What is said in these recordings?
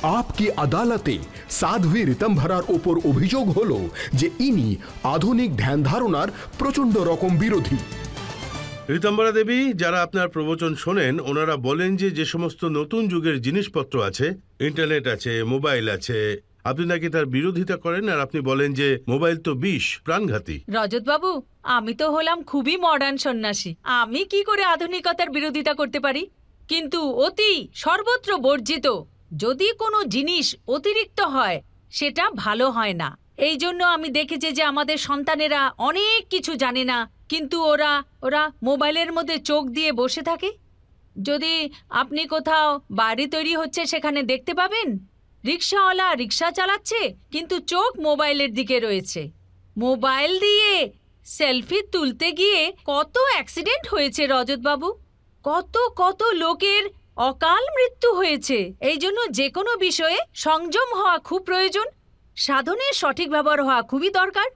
आपकी আদালতে সাধ্বী ঋতম্ভরার ওপর অভিযোগ হলো যে ইনি আধুনিক ধ্যান ধারণার প্রচন্ড রকম বিরোধী। ঋতম্ভরা দেবী, যারা আপনার প্রবচন শোনেন ওনারা বলেন যে যে সমস্ত নতুন যুগের জিনিসপত্র আছে, ইন্টারনেট আছে, মোবাইল আছে, আপনি নাকি তার বিরোধিতা করেন, আর আপনি বলেন যে মোবাইল তো বিষ, প্রাণঘাতী। রজত বাবু, আমি তো হলাম খুবই মডার্ন সন্ন্যাসী, আমি কি করে আধুনিকতার বিরোধিতা করতে পারি? কিন্তু অতি সর্বত্র বর্জিত যদি কোনো জিনিস অতিরিক্ত হয় সেটা ভালো হয় না। এই জন্য আমি দেখেছি যে আমাদের সন্তানেরা অনেক কিছু জানে না, কিন্তু ওরা মোবাইলের মধ্যে চোখ দিয়ে বসে থাকে। যদি আপনি কোথাও বাড়ি তৈরি হচ্ছে সেখানে দেখতে পাবেন রিক্সাওয়ালা রিক্সা চালাচ্ছে কিন্তু চোখ মোবাইলের দিকে রয়েছে। মোবাইল দিয়ে সেলফি তুলতে গিয়ে কত অ্যাক্সিডেন্ট হয়েছে রজত বাবু, কত কত লোকের অকাল মৃত্যু হয়েছে। এই জন্য যে কোনো বিষয়ে সংযম হওয়া খুব প্রয়োজন, সাধনের সঠিক ব্যবহার হওয়া খুবই দরকার।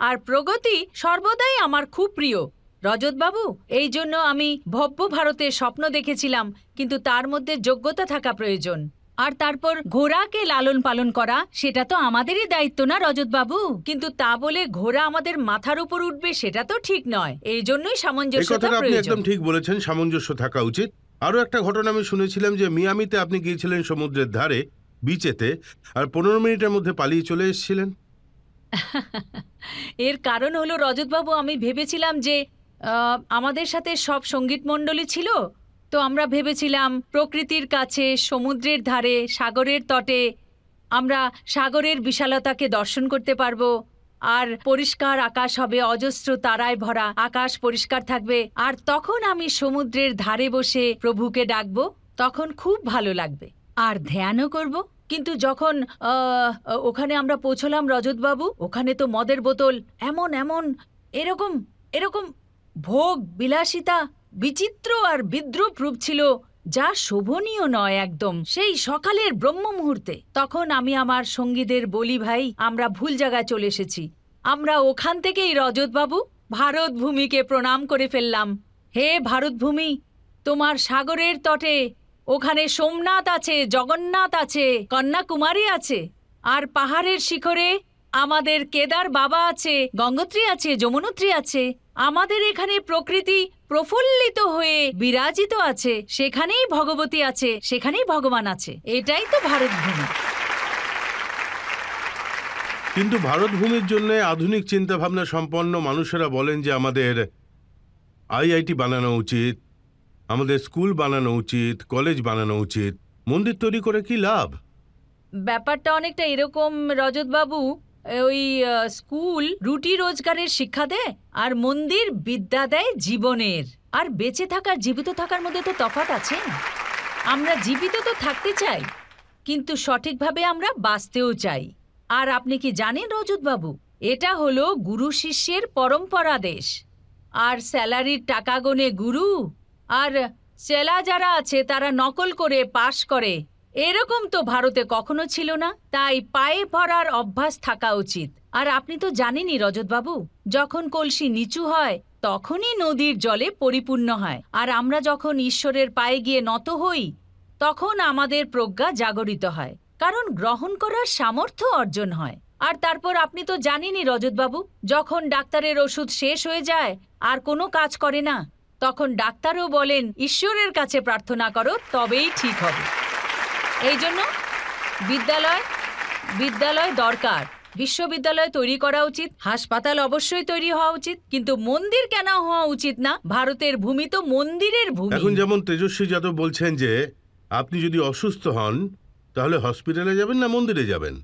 আর প্রগতি সর্বদাই আমার খুব প্রিয় রজত বাবু। এই জন্য আমি ভব্য ভারতের স্বপ্ন দেখেছিলাম, কিন্তু তার মধ্যে যোগ্যতা থাকা প্রয়োজন। আর তারপর ঘোড়াকে লালন পালন করা সেটা তো আমাদেরই দায়িত্ব না রজত বাবু, কিন্তু তা বলে ঘোড়া আমাদের মাথার উপর উঠবে সেটা তো ঠিক নয়। এই জন্যই সামঞ্জস্যতা প্রয়োজন। আপনি একদম ঠিক বলেছেন, সামঞ্জস্য থাকা উচিত। আরো একটা ঘটনা আমি শুনেছিলাম যে মিয়ামিতে আপনি গিয়েছিলেন সমুদ্রের ধারে বিচেতে, আর 15 মিনিটের মধ্যে পালিয়ে চলে এসেছিলেন। এর কারণ হলো রজত বাবু, আমি ভেবেছিলাম যে আমাদের সাথে সব সঙ্গীত মণ্ডলী ছিল, তো আমরা ভেবেছিলাম প্রকৃতির কাছে, সমুদ্রের ধারে, সাগরের তটে আমরা সাগরের বিশালতাকে দর্শন করতে পারবো, আর পরিষ্কার আকাশ হবে, অজস্র তারায় ভরা আকাশ পরিষ্কার থাকবে, আর তখন আমি সমুদ্রের ধারে বসে প্রভুকে ডাকবো, তখন খুব ভালো লাগবে আর ধ্যানও করব। কিন্তু যখন ওখানে আমরা পৌঁছলাম রজতবাবু, ওখানে তো মদের বোতল, এমন এমন এরকম এরকম ভোগ বিলাসিতা, বিচিত্র আর বিদ্রুপ রূপ ছিল, যা শোভনীয় নয় একদম। সেই সকালের ব্রহ্ম মুহূর্তে তখন আমি আমার সঙ্গীদের বলি, ভাই আমরা ভুল জায়গায় চলে এসেছি। আমরা ওখান থেকেই রজতবাবু ভারত ভূমিকে প্রণাম করে ফেললাম। হে ভারত ভূমি, তোমার সাগরের তটে ওখানে সোমনাথ আছে, জগন্নাথ আছে, কন্যাকুমারী আছে, আর পাহাড়ের শিখরে আমাদের কেদার বাবা আছে, গঙ্গোত্রী আছে, যমুনোত্রী আছে। আমাদের এখানে প্রকৃতি প্রফুল্লিত হয়ে বিরাজিত আছে, সেখানেই ভগবতী আছে, সেখানেই ভগবান আছে। এটাই তো ভারত ভূমি। কিন্তু ভারত ভূমির জন্য আধুনিক চিন্তা ভাবনা সম্পন্ন মানুষেরা বলেন যে আমাদের আইআইটি বানানো উচিত, আমাদের স্কুল বানানো উচিত, কলেজ বানানো উচিত। মন্দির তৈরি করে কি লাভ? ব্যাপারটা অনেকটা এরকম রজতবাবু, ওই স্কুল রুটি রোজগারের শিক্ষা দেয় আর মন্দির বিদ্যা দেয় জীবনের। আর বেঁচে থাকার জীবিত থাকার মধ্যে তো তফাৎ আছে। আমরা জীবিত তো থাকতে চাই, কিন্তু সঠিকভাবে আমরা বাঁচতেও চাই। আর আপনি কি জানেন রজতবাবু, এটা হলো গুরু শিষ্যের পরম্পরা দেশ। আর স্যালারির টাকা গোনে গুরু, আর চেলা যারা আছে তারা নকল করে পাশ করে, এরকম তো ভারতে কখনো ছিল না। তাই পায়ে পড়ার অভ্যাস থাকা উচিত। আর আপনি তো জানেনই রজতবাবু, যখন কলসি নিচু হয় তখনই নদীর জলে পরিপূর্ণ হয়। আর আমরা যখন ঈশ্বরের পায়ে গিয়ে নত হই তখন আমাদের প্রজ্ঞা জাগরিত হয়, কারণ গ্রহণ করার সামর্থ্য অর্জন হয়। আর তারপর আপনি তো জানেনই রজতবাবু, যখন ডাক্তারের ওষুধ শেষ হয়ে যায় আর কোনো কাজ করে না, তখন ডাক্তারও বলেন ঈশ্বরের কাছে প্রার্থনা করো, তবেই ঠিক হবে। এই জন্য বিদ্যালয় দরকার, বিশ্ববিদ্যালয় তৈরি করা উচিত, হাসপাতাল অবশ্যই তৈরি হওয়া উচিত, কিন্তু মন্দির কেন হওয়া উচিত না? ভারতের ভূমি তো মন্দিরের ভূমি। এখন যেমন তেজস্বী যাদব বলছেন যে আপনি যদি অসুস্থ হন তাহলে হসপিটালে যাবেন না মন্দিরে যাবেন?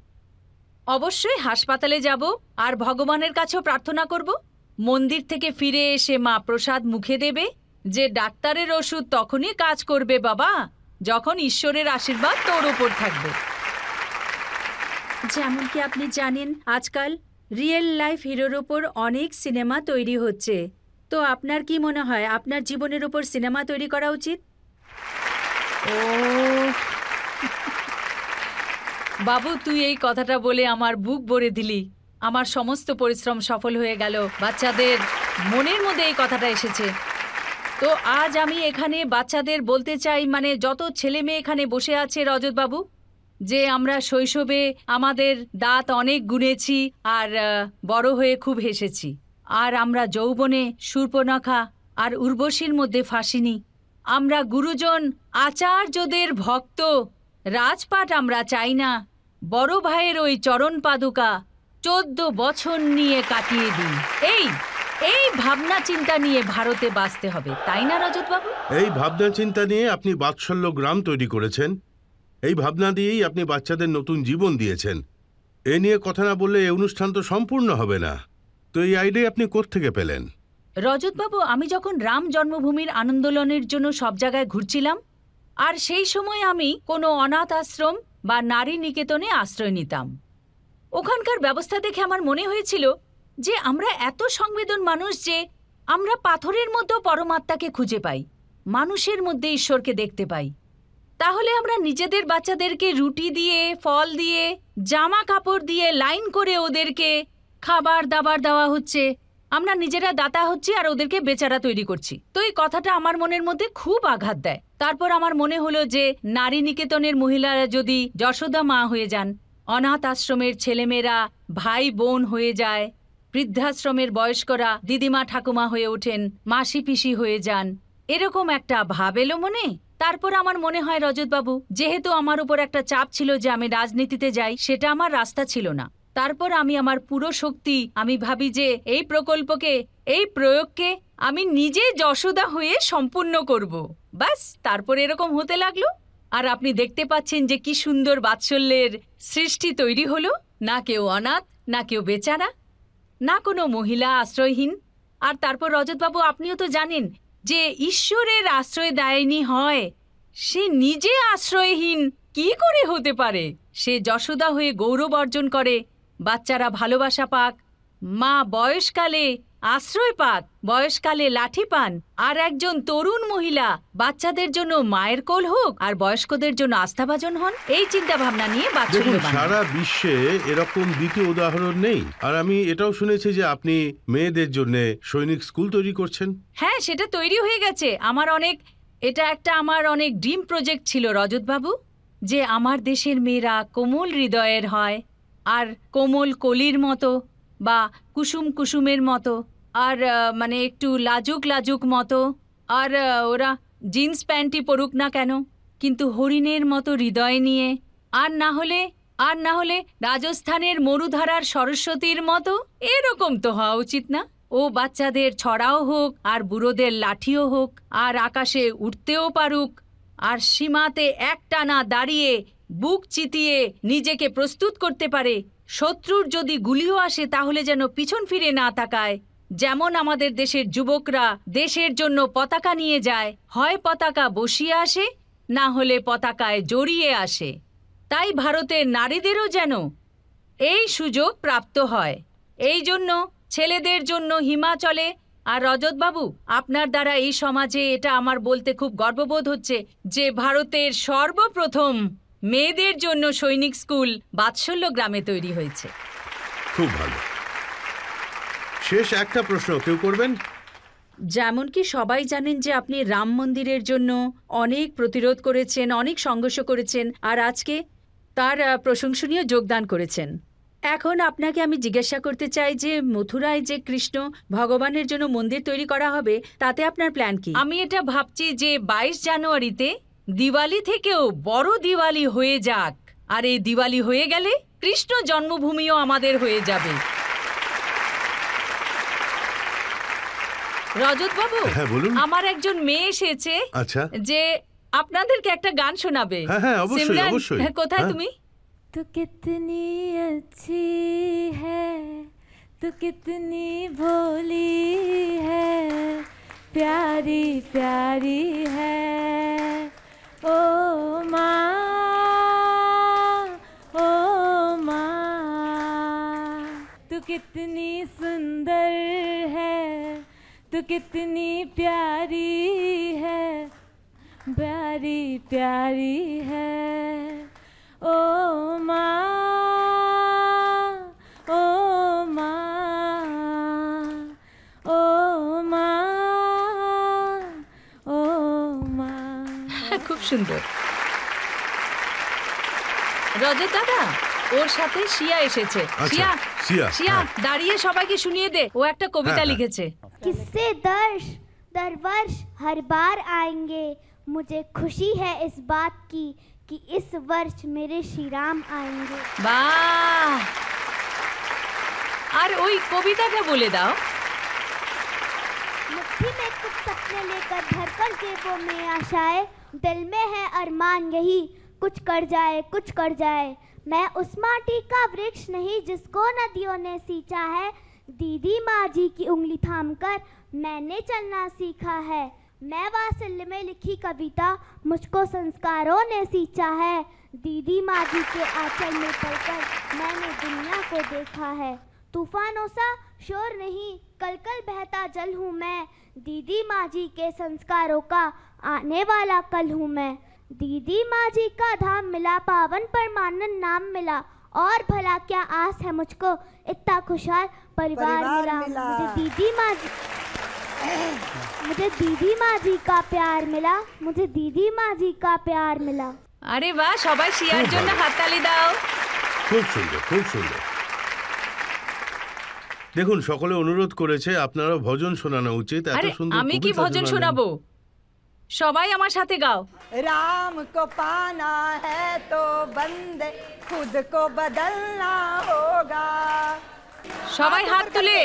অবশ্যই হাসপাতালে যাব আর ভগবানের কাছেও প্রার্থনা করব। মন্দির থেকে ফিরে এসে মা প্রসাদ মুখে দেবে যে ডাক্তারের ওষুধ তখনই কাজ করবে বাবা, যখন ঈশ্বরের আশীর্বাদ তোর ওপর থাকবে। যেমন কি আপনি জানেন, আজকাল রিয়েল লাইফ হিরোর ওপর অনেক সিনেমা তৈরি হচ্ছে। তো আপনার কি মনে হয় আপনার জীবনের উপর সিনেমা তৈরি করা উচিত? ও বাবু, তুই এই কথাটা বলে আমার বুক ভরে দিলি। আমার সমস্ত পরিশ্রম সফল হয়ে গেল। বাচ্চাদের মনের মধ্যে এই কথাটা এসেছে। তো আজ আমি এখানে বাচ্চাদের বলতে চাই, মানে যত ছেলে মেয়ে এখানে বসে আছে রজতবাবু, যে আমরা শৈশবে আমাদের দাঁত অনেক গুনেছি আর বড় হয়ে খুব হেসেছি, আর আমরা যৌবনে শূর্পণখা আর উর্বশীর মধ্যে ফাঁসিনি। আমরা গুরুজন আচার্যদের ভক্ত, রাজপাট আমরা চাই না, বড় ভাইয়ের ওই চরণ পাদুকা 14 বছর নিয়ে কাটিয়ে দিই। এই ভাবনা চিন্তা নিয়ে ভারতে বাঁচতে হবে, তাই না রজতবাবু? এই ভাবনা চিন্তা নিয়ে আপনি বাৎসল্য গ্রাম তৈরি করেছেন, এই ভাবনা দিয়েই আপনি বাচ্চাদের নতুন জীবন দিয়েছেন। এ নিয়ে কথা না বললে এই অনুষ্ঠান তো সম্পূর্ণ হবে না। তো এই আইডিয়া আপনি কোত্থেকে পেলেন? রজতবাবু, আমি যখন রাম জন্মভূমির আন্দোলনের জন্য সব জায়গায় ঘুরছিলাম, আর সেই সময় আমি কোনো অনাথ আশ্রম বা নারী নিকেতনে আশ্রয় নিতাম। ওখানকার ব্যবস্থা দেখে আমার মনে হয়েছিল যে আমরা এত সংবেদন মানুষ যে আমরা পাথরের মধ্যেও পরমাত্মাকে খুঁজে পাই, মানুষের মধ্যে ঈশ্বরকে দেখতে পাই। তাহলে আমরা নিজেদের বাচ্চাদেরকে রুটি দিয়ে, ফল দিয়ে, জামা কাপড় দিয়ে লাইন করে ওদেরকে খাবার দাবার দেওয়া হচ্ছে, আমরা নিজেরা দাতা হচ্ছি আর ওদেরকে বেচারা তৈরি করছি। তো এই কথাটা আমার মনের মধ্যে খুব আঘাত দেয়। তারপর আমার মনে হলো যে নারী নিকেতনের মহিলারা যদি যশোদা মা হয়ে যান, অনাথ আশ্রমের ছেলেমেয়েরা ভাই বোন হয়ে যায়, বৃদ্ধাশ্রমের বয়স্করা দিদিমা ঠাকুমা হয়ে ওঠেন, মাসি পিসি হয়ে যান, এরকম একটা ভাব এলো মনে। তারপর আমার মনে হয় রজতবাবু, যেহেতু আমার উপর একটা চাপ ছিল যে আমি রাজনীতিতে যাই, সেটা আমার রাস্তা ছিল না। তারপর আমি আমার পুরো শক্তি, আমি ভাবি যে এই প্রকল্পকে, এই প্রয়োগকে আমি নিজে যশোদা হয়ে সম্পূর্ণ করব। ব্যাস, তারপর এরকম হতে লাগলো। আর আপনি দেখতে পাচ্ছেন যে কি সুন্দর বাৎসল্যের সৃষ্টি তৈরি হলো। না কেউ অনাথ, না কেউ বেচারা, না কোনো মহিলা আশ্রয়হীন। আর তারপর রজতবাবু, আপনিও তো জানেন যে ঈশ্বরের আশ্রয় দেয়নি হয়, সে নিজে আশ্রয়হীন কি করে হতে পারে? সে যশোদা হয়ে গৌরব অর্জন করে, বাচ্চারা ভালোবাসা পাক, মা বয়সকালে আশ্রয় পাক, বয়সকালে লাঠি পান, আর একজন তরুণ মহিলা বাচ্চাদের জন্য মায়ের কোল হোক আর বয়স্কদের জন্য আস্থাভাজন হন। এই চিন্তা ভাবনা নিয়ে দেখুন, সারা বিশ্বে এরকম দ্বিতীয় উদাহরণ নেই। আর আমি এটাও শুনেছি যে আপনি মেয়েদের জন্য সৈনিক স্কুল তৈরি করছেন। হ্যাঁ, সেটা তৈরি হয়ে গেছে। এটা একটা আমার অনেক ড্রিম প্রজেক্ট ছিল রজতবাবু, যে আমার দেশের মেয়েরা কোমল হৃদয়ের হয়, আর কোমল কলির মতো বা কুসুম কুসুমের মতো, আর মানে একটু লাজুক লাজুক মতো, আর ওরা জিন্স প্যান্টই পরুক না কেন, কিন্তু হরিণের মতো হৃদয় নিয়ে, আর না হলে রাজস্থানের মরুধারার সরস্বতীর মতো। এরকম তো হওয়া উচিত না? ও বাচ্চাদের ছড়াও হোক আর বুড়োদের লাঠিও হোক, আর আকাশে উঠতেও পারুক, আর সীমাতে একটানা দাঁড়িয়ে বুক চিতিয়ে নিজেকে প্রস্তুত করতে পারে। শত্রুর যদি গুলিও আসে তাহলে যেন পিছন ফিরে না তাকায়। যেমন আমাদের দেশের যুবকরা দেশের জন্য পতাকা নিয়ে যায়, হয় পতাকা বসিয়ে আসে, না হলে পতাকায় জড়িয়ে আসে। তাই ভারতের নারীদেরও যেন এই সুযোগ প্রাপ্ত হয়। এই জন্য ছেলেদের জন্য হিমাচলে, আর রজতবাবু, আপনার দ্বারা এই সমাজে এটা আমার বলতে খুব গর্ববোধ হচ্ছে যে ভারতের সর্বপ্রথম মেয়েদের জন্য সৈনিক স্কুল বাৎসল্য গ্রামে তৈরি হয়েছে। খুব ভালো। শেষ একটা প্রশ্ন কেউ করবেন? যেমন কি সবাই জানেন যে আপনি রাম মন্দিরের জন্য অনেক প্রতিরোধ করেছেন, অনেক সংঘর্ষ করেছেন, আর আজকে তার প্রশংসনীয় যোগদান করেছেন। এখন আপনাকে আমি জিজ্ঞাসা করতে চাই যে মথুরায় যে কৃষ্ণ ভগবানের জন্য মন্দির তৈরি করা হবে, তাতে আপনার প্ল্যান কি? আমি এটা ভাবছি যে 22 জানুয়ারিতে দিওয়ালি থেকেও বড় দিওয়ালি হয়ে যাক, আর এই দিওয়ালি হয়ে গেলে কৃষ্ণ জন্মভূমিও আমাদের হয়ে যাবে। রজতবাবু, হ্যাঁ বলুন। আমার একজন মেয়ে এসেছে, আচ্ছা, যে আপনাদেরকে একটা গান শোনাবে। হ্যাঁ হ্যাঁ অবশ্যই সিমরান, অবশ্যই। কোথায় তুমি? तू कितनी अच्छी है, तू कितनी भोली है, प्यारी प्यारी है ओ माँ, ओ माँ। तू कितनी सुंदर है, तू कितनी प्यारी है, प्यारी प्यारी है ओ माँ, ओ माँ, ओ माँ, ओ माँ। খুব সুন্দর। রজত দাদা, ওর সাথে শিয়া এসেছে। আচ্ছা, শিয়া, শিয়া হ্যাঁ। দাঁড়িয়ে সবাইকে শুনিয়ে দে, ও একটা কবিতা হ্যাঁ। লিখেছে। किससे दर्श दर वर्ष हर बार आएंगे, मुझे खुशी है इस बात की कि इस वर्ष मेरे श्री राम आएंगे। বাহ, আর ওই কবিতাটা বলে দাও। मुट्ठी में कुछ सपने लेकर भरकर जेबों में आशाएं, दिल में है अरमान यही कुछ कर जाए, कुछ कर जाए। मैं उस माटी का वृक्ष नहीं जिसको नदियों ने सींचा है, दीदी माँ जी की उंगली थामकर मैंने चलना सीखा है। मैं वात्सल्य में लिखी कविता मुझको संस्कारों ने सींचा है, दीदी माँ जी के आंचल में पलकर मैंने दुनिया को देखा है। तूफानों सा शोर नहीं, कल कल बहता जल हूँ मैं, दीदी माँ जी के संस्कारों का आने वाला कल हूँ मैं। दीदी माँ जी का धाम मिला, पावन परमानंद नाम मिला, और भला क्या आस है मुझको, इतना खुशहाल परिवार मिला। मुझे दीदी माँ जी का प्यार मिला, मुझे दीदी माँ जी का प्यार मिला। আরে বাহ, সবাই শিয়ার জন্য হাততালি দাও। খুব সুন্দর, খুব সুন্দর। দেখুন, সকলে অনুরোধ করেছে আপনারা ভজন শোনানো উচিত। এত আরে সুন্দর আমি কি কবিতা ভজন শোনালেন। শোনাবো? সবাই আমার সাথে গাও। राम को पाना है तो बंदे खुद को बदलना होगा। সবাই হাত তুলে।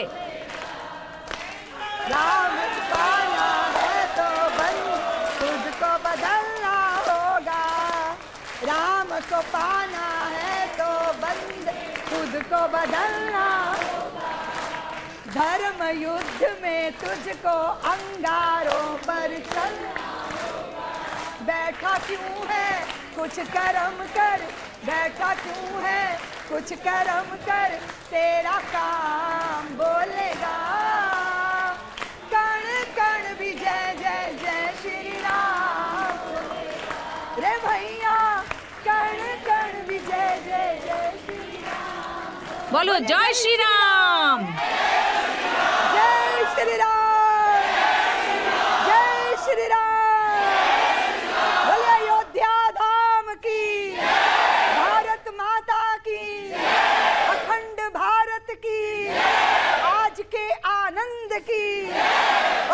राम को पाना है तो बंदे खुद को बदलना होगा। राम को पाना है तो बंदे खुद को बदलना होगा। धर्म युद्ध में तुझको अंगारों पर चलना। बैठा क्यों है कुछ कर्म कर, बैठा क्यों है कुछ कर्म कर, तेरा काम बोलेगा। कण कण भी जय जय जय श्री राम, रे भैया कण कण भी जय जय जय श्री राम। বলো জয় শ্রীরাম। जय श्री राम, जय श्री राम। बोले अयोध्या धाम की, भारत माता की, अखंड भारत की, आज के आनंद की।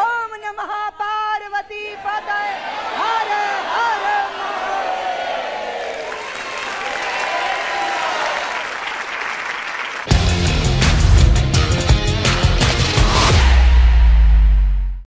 ओम नमः पार्वती पतये।